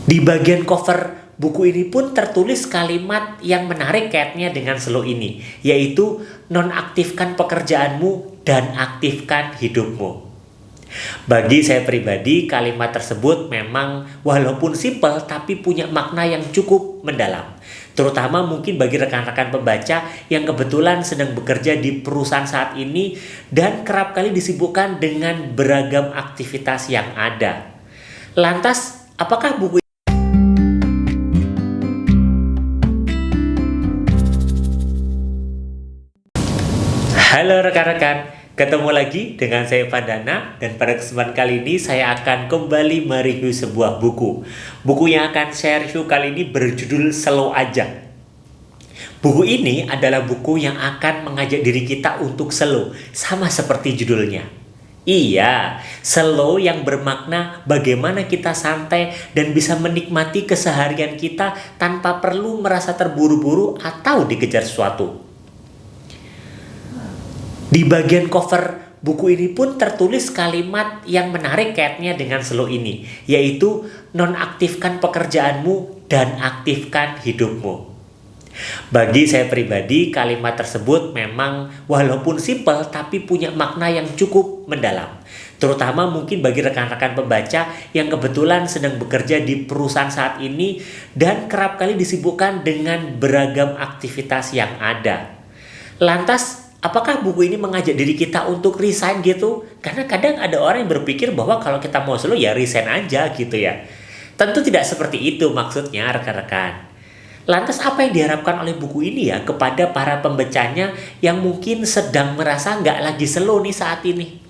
Di bagian cover buku ini pun tertulis kalimat yang menarik kaitannya dengan slow ini, yaitu nonaktifkan pekerjaanmu dan aktifkan hidupmu. Bagi saya pribadi, kalimat tersebut memang walaupun simpel tapi punya makna yang cukup mendalam. Terutama mungkin bagi rekan-rekan pembaca yang kebetulan sedang bekerja di perusahaan saat ini dan kerap kali disibukkan dengan beragam aktivitas yang ada. Lantas, apakah buku Halo rekan-rekan, ketemu lagi dengan saya Pandana dan pada kesempatan kali ini saya akan kembali mereview sebuah buku. Buku yang akan saya review kali ini berjudul Slow Aja. Buku ini adalah buku yang akan mengajak diri kita untuk slow, sama seperti judulnya. Iya, slow yang bermakna bagaimana kita santai dan bisa menikmati keseharian kita tanpa perlu merasa terburu-buru atau dikejar sesuatu. Di bagian cover buku ini pun tertulis kalimat yang menarik kaitannya dengan slow ini, yaitu nonaktifkan pekerjaanmu dan aktifkan hidupmu. Bagi saya pribadi, kalimat tersebut memang walaupun simpel tapi punya makna yang cukup mendalam. Terutama mungkin bagi rekan-rekan pembaca yang kebetulan sedang bekerja di perusahaan saat ini dan kerap kali disibukkan dengan beragam aktivitas yang ada. Lantas, apakah buku ini mengajak diri kita untuk resign gitu? Karena kadang ada orang yang berpikir bahwa kalau kita mau slow ya resign aja gitu ya. Tentu tidak seperti itu maksudnya rekan-rekan. Lantas apa yang diharapkan oleh buku ini ya kepada para pembacanya yang mungkin sedang merasa nggak lagi slow nih saat ini?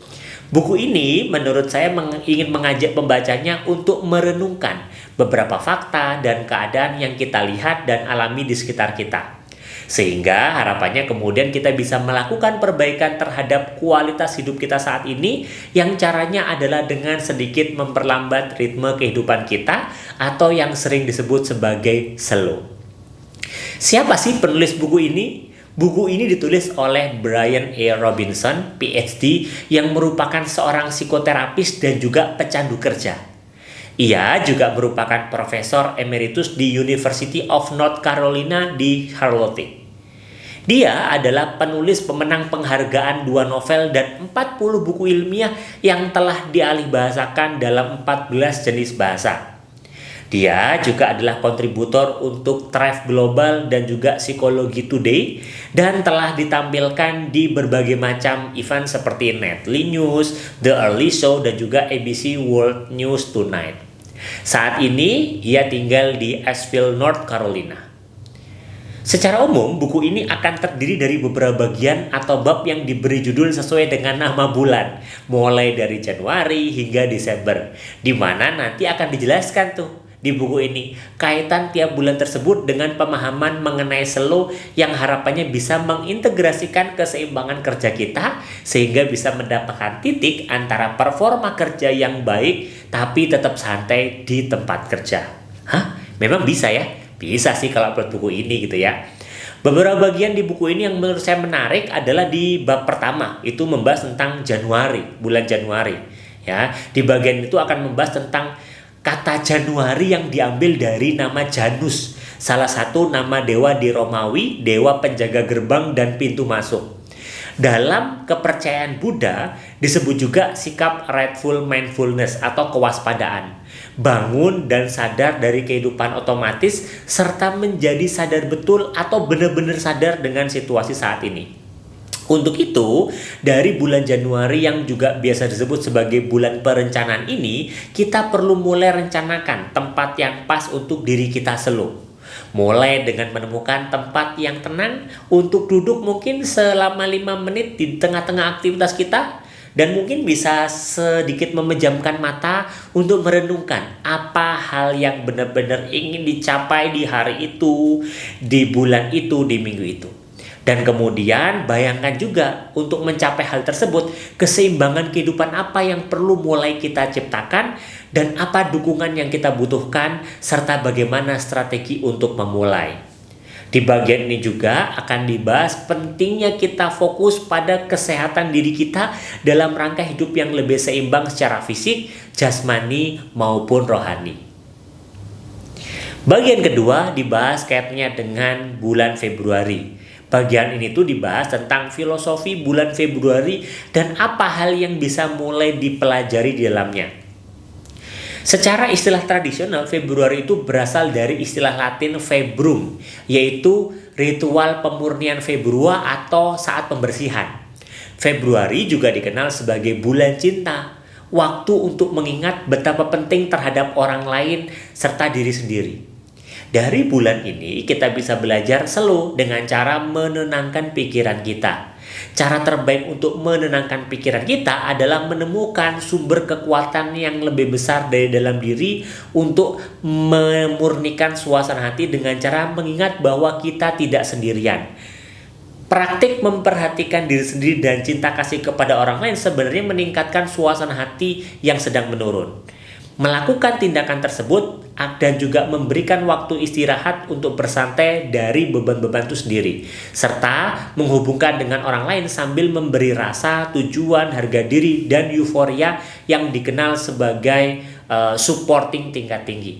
Buku ini menurut saya ingin mengajak pembacanya untuk merenungkan beberapa fakta dan keadaan yang kita lihat dan alami di sekitar kita. Sehingga harapannya kemudian kita bisa melakukan perbaikan terhadap kualitas hidup kita saat ini yang caranya adalah dengan sedikit memperlambat ritme kehidupan kita atau yang sering disebut sebagai slow. Siapa sih penulis buku ini? Buku ini ditulis oleh Brian A. Robinson, PhD, yang merupakan seorang psikoterapis dan juga pecandu kerja. Ia juga merupakan profesor emeritus di University of North Carolina di Charlotte. Dia adalah penulis pemenang penghargaan 2 novel dan 40 buku ilmiah yang telah dialihbahasakan dalam 14 jenis bahasa. Dia juga adalah kontributor untuk Thrive Global dan juga Psikologi Today dan telah ditampilkan di berbagai macam event seperti Nightly News, The Early Show dan juga ABC World News Tonight. Saat ini ia tinggal di Asheville, North Carolina. Secara umum, buku ini akan terdiri dari beberapa bagian atau bab yang diberi judul sesuai dengan nama bulan, mulai dari Januari hingga Desember, di mana nanti akan dijelaskan tuh di buku ini kaitan tiap bulan tersebut dengan pemahaman mengenai slow yang harapannya bisa mengintegrasikan keseimbangan kerja kita sehingga bisa mendapatkan titik antara performa kerja yang baik tapi tetap santai di tempat kerja. Hah? Memang bisa ya? Bisa sih kalau upload buku ini gitu ya. Beberapa bagian di buku ini yang menurut saya menarik adalah di bab pertama, itu membahas tentang Januari, bulan Januari. Ya, di bagian itu akan membahas tentang kata Januari yang diambil dari nama Janus, salah satu nama dewa di Romawi, dewa penjaga gerbang dan pintu masuk. Dalam kepercayaan Buddha disebut juga sikap rightful mindfulness atau kewaspadaan. Bangun dan sadar dari kehidupan otomatis serta menjadi sadar betul atau benar-benar sadar dengan situasi saat ini. Untuk itu, dari bulan Januari yang juga biasa disebut sebagai bulan perencanaan ini, kita perlu mulai rencanakan tempat yang pas untuk diri kita slow. Mulai dengan menemukan tempat yang tenang untuk duduk mungkin selama 5 menit di tengah-tengah aktivitas kita. Dan mungkin bisa sedikit memejamkan mata untuk merenungkan apa hal yang benar-benar ingin dicapai di hari itu, di bulan itu, di minggu itu. Dan kemudian bayangkan juga untuk mencapai hal tersebut, keseimbangan kehidupan apa yang perlu mulai kita ciptakan dan apa dukungan yang kita butuhkan serta bagaimana strategi untuk memulai. Di bagian ini juga akan dibahas pentingnya kita fokus pada kesehatan diri kita dalam rangka hidup yang lebih seimbang secara fisik, jasmani maupun rohani. Bagian kedua dibahas kaitannya dengan bulan Februari. Bagian ini tuh dibahas tentang filosofi bulan Februari dan apa hal yang bisa mulai dipelajari di dalamnya. Secara istilah tradisional, Februari itu berasal dari istilah Latin februm, yaitu ritual pemurnian Februa atau saat pembersihan. Februari juga dikenal sebagai bulan cinta, waktu untuk mengingat betapa penting terhadap orang lain serta diri sendiri. Dari bulan ini kita bisa belajar slow dengan cara menenangkan pikiran kita. Cara terbaik untuk menenangkan pikiran kita adalah menemukan sumber kekuatan yang lebih besar dari dalam diri untuk memurnikan suasana hati dengan cara mengingat bahwa kita tidak sendirian. Praktik memperhatikan diri sendiri dan cinta kasih kepada orang lain sebenarnya meningkatkan suasana hati yang sedang menurun. Melakukan tindakan tersebut dan juga memberikan waktu istirahat untuk bersantai dari beban-beban itu sendiri, serta menghubungkan dengan orang lain sambil memberi rasa, tujuan, harga diri, dan euforia yang dikenal sebagai supporting tingkat tinggi.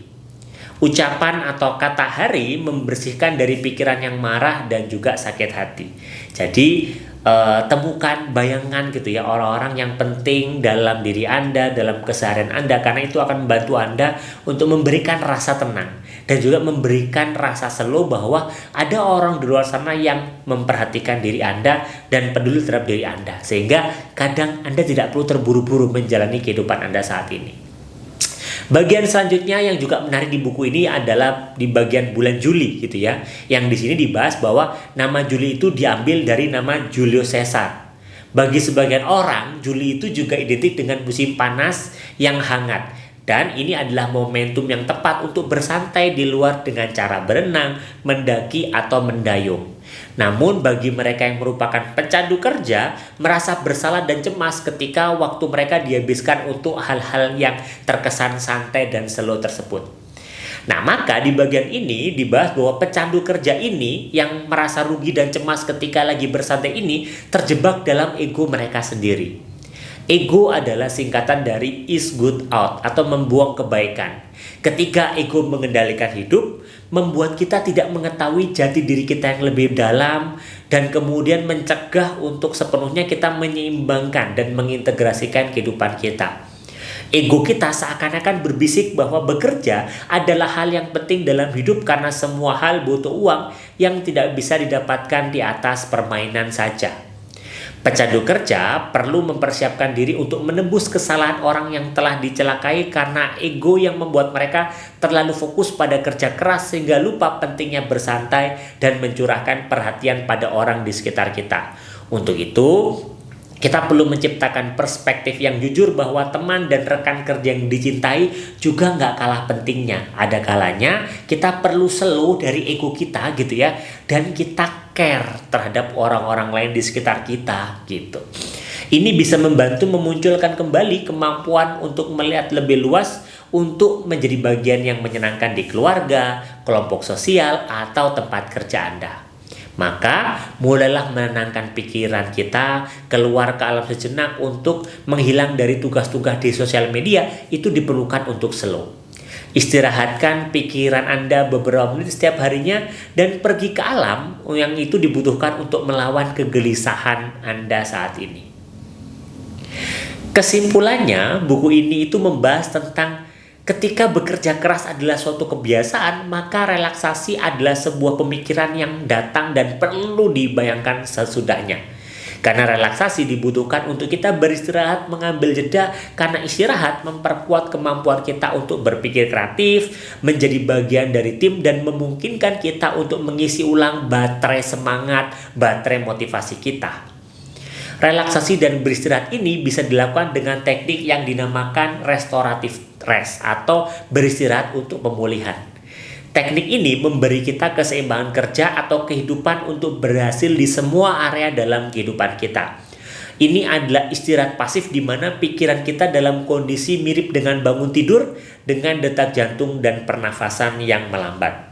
Ucapan atau kata hari membersihkan dari pikiran yang marah dan juga sakit hati. Jadi temukan bayangan gitu ya orang-orang yang penting dalam diri Anda, dalam keseharian Anda, karena itu akan membantu Anda untuk memberikan rasa tenang dan juga memberikan rasa slow bahwa ada orang di luar sana yang memperhatikan diri Anda dan peduli terhadap diri Anda, sehingga kadang Anda tidak perlu terburu-buru menjalani kehidupan Anda saat ini. Bagian selanjutnya yang juga menarik di buku ini adalah di bagian bulan Juli gitu ya. Yang di sini dibahas bahwa nama Juli itu diambil dari nama Julius Caesar. Bagi sebagian orang, Juli itu juga identik dengan musim panas yang hangat. Dan ini adalah momentum yang tepat untuk bersantai di luar dengan cara berenang, mendaki, atau mendayung. Namun bagi mereka yang merupakan pecandu kerja, merasa bersalah dan cemas ketika waktu mereka dihabiskan untuk hal-hal yang terkesan santai dan slow tersebut. Nah, maka di bagian ini dibahas bahwa pecandu kerja ini yang merasa rugi dan cemas ketika lagi bersantai ini terjebak dalam ego mereka sendiri. Ego adalah singkatan dari is good out atau membuang kebaikan. Ketika ego mengendalikan hidup, membuat kita tidak mengetahui jati diri kita yang lebih dalam dan kemudian mencegah untuk sepenuhnya kita menyeimbangkan dan mengintegrasikan kehidupan kita. Ego kita seakan-akan berbisik bahwa bekerja adalah hal yang penting dalam hidup karena semua hal butuh uang yang tidak bisa didapatkan di atas permainan saja. Pecandu kerja perlu mempersiapkan diri untuk menebus kesalahan orang yang telah dicelakai karena ego yang membuat mereka terlalu fokus pada kerja keras sehingga lupa pentingnya bersantai dan mencurahkan perhatian pada orang di sekitar kita. Untuk itu, kita perlu menciptakan perspektif yang jujur bahwa teman dan rekan kerja yang dicintai juga nggak kalah pentingnya. Ada kalanya kita perlu slow dari ego kita gitu ya, dan kita care terhadap orang-orang lain di sekitar kita gitu. Ini bisa membantu memunculkan kembali kemampuan untuk melihat lebih luas untuk menjadi bagian yang menyenangkan di keluarga, kelompok sosial, atau tempat kerja Anda. Maka mulailah menenangkan pikiran kita, keluar ke alam sejenak untuk menghilang dari tugas-tugas di sosial media. Itu diperlukan untuk slow. Istirahatkan pikiran Anda beberapa menit setiap harinya dan pergi ke alam yang itu dibutuhkan untuk melawan kegelisahan Anda saat ini. Kesimpulannya, buku ini itu membahas tentang ketika bekerja keras adalah suatu kebiasaan, maka relaksasi adalah sebuah pemikiran yang datang dan perlu dibayangkan sesudahnya. Karena relaksasi dibutuhkan untuk kita beristirahat, mengambil jeda, karena istirahat memperkuat kemampuan kita untuk berpikir kreatif, menjadi bagian dari tim, dan memungkinkan kita untuk mengisi ulang baterai semangat, baterai motivasi kita. Relaksasi dan beristirahat ini bisa dilakukan dengan teknik yang dinamakan restoratif rest atau beristirahat untuk pemulihan. Teknik ini memberi kita keseimbangan kerja atau kehidupan untuk berhasil di semua area dalam kehidupan kita. Ini adalah istirahat pasif di mana pikiran kita dalam kondisi mirip dengan bangun tidur dengan detak jantung dan pernafasan yang melambat.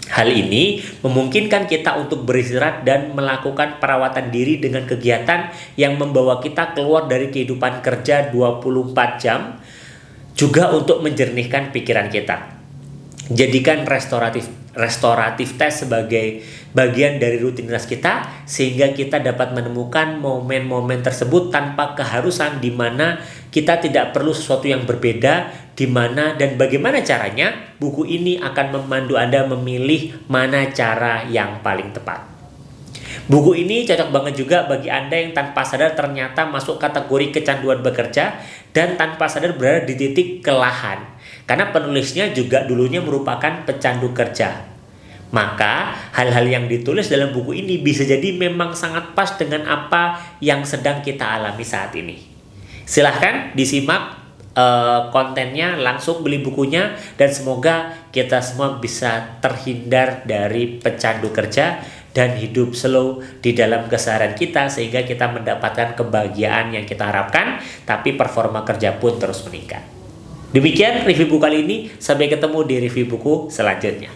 Hal ini memungkinkan kita untuk beristirahat dan melakukan perawatan diri dengan kegiatan yang membawa kita keluar dari kehidupan kerja 24 jam, juga untuk menjernihkan pikiran kita. Jadikan restoratif test sebagai bagian dari rutinitas kita, sehingga kita dapat menemukan momen-momen tersebut tanpa keharusan, di mana kita tidak perlu sesuatu yang berbeda, di mana dan bagaimana caranya. Buku ini akan memandu Anda memilih mana cara yang paling tepat. Buku ini cocok banget juga bagi Anda yang tanpa sadar ternyata masuk kategori kecanduan bekerja dan tanpa sadar berada di titik kelelahan. Karena penulisnya juga dulunya merupakan pecandu kerja. Maka hal-hal yang ditulis dalam buku ini bisa jadi memang sangat pas dengan apa yang sedang kita alami saat ini. Silahkan disimak kontennya, langsung beli bukunya, dan semoga kita semua bisa terhindar dari pecandu kerja dan hidup slow di dalam keseharian kita, sehingga kita mendapatkan kebahagiaan yang kita harapkan, tapi performa kerja pun terus meningkat. Demikian review buku kali ini, sampai ketemu di review buku selanjutnya.